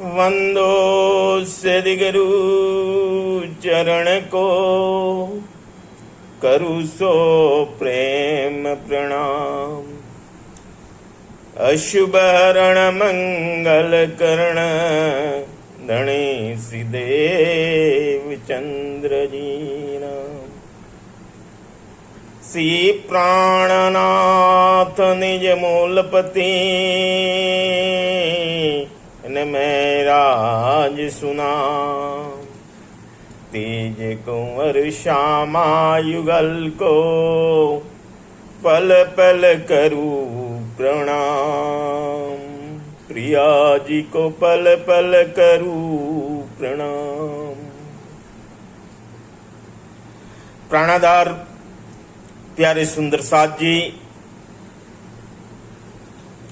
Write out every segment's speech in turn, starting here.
वंदो सद्गुरु चरण को, करु सो प्रेम प्रणाम। अशुभ हरण मंगल करण, गणेश देव चंद्र जी नाम। श्री प्राणनाथ निज मूलपति, मैं राज सुना। तेज कुंवर श्यामा युगल को, पल पल करूं प्रणाम। प्रिया जी को पल पल करूं प्रणाम। प्राणाधार प्यारे सुंदर साथ जी,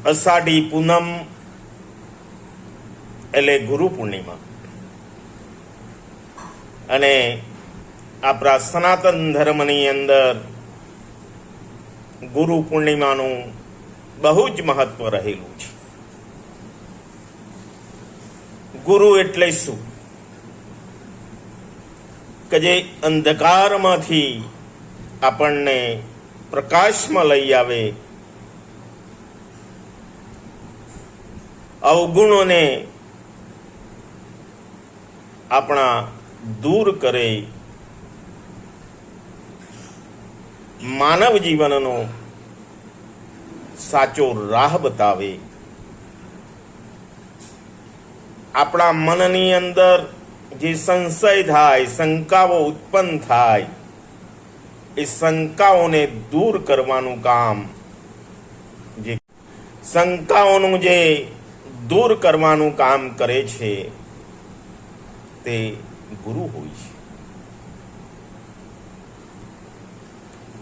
अषाढ़ी पूनम એટલે ગુરુ પૂર્ણિમા અને આપણા સનાતન ધર્મની અંદર ગુરુ પૂર્ણિમાનું બહુ જ મહત્વ રહેલું છે. ગુરુ એટલે શું? કે જે અંધકારમાંથી આપણને પ્રકાશમાં લઈ આવે, અવગુણોને આપણા દૂર કરે, માનવ જીવનનો સાચો રાહ બતાવે, આપણા મનની અંદર જે સંશય થાય, શંકાઓ ઉત્પન્ન થાય, એ શંકાઓને દૂર કરવાનું કામ, જે શંકાઓનું જે દૂર કરવાનું કામ કરે છે તે ગુરુ હોય છે.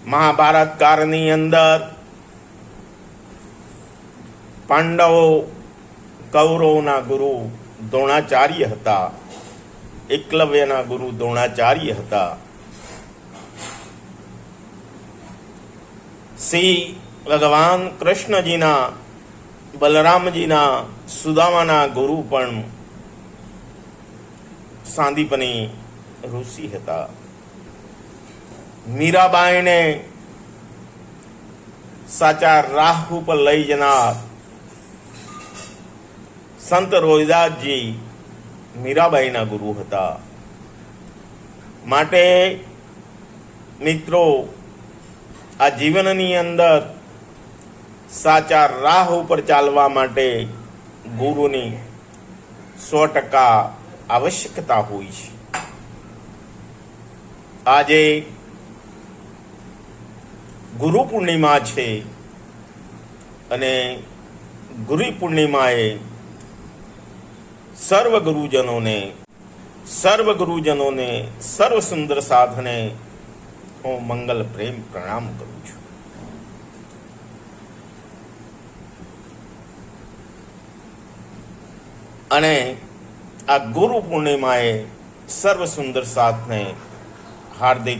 મહાભારત કાળની અંદર પાંડવો કૌરવોના ગુરુ દ્રોણાચાર્ય હતા, એકલવ્યના ગુરુ દ્રોણાચાર્ય હતા. શ્રી ભગવાન કૃષ્ણજીના, બલરામજીના, સુદામાના ગુરુ પણ સાંદીપની ઋષિ હતા. મીરાબાઈને સાચા રાહ ઉપર લઈ જનાર સંત રોહિદાસજી મીરાબાઈના ગુરુ હતા. માટે મિત્રો, આ જીવનની અંદર સાચા રાહ ઉપર ચાલવા માટે ગુરુની 100% આવશ્યકતા હોય છે. આજે ગુરુ પૂર્ણિમા છે અને ગુરુ પૂર્ણિમાએ સર્વ ગુરુજનોને, સર્વ સુંદર સાધને હું મંગલ પ્રેમ પ્રણામ કરું છું. અને આ ગુરુ પૂર્ણિમાએ સર્વ સુંદર સાથને હાર્દિક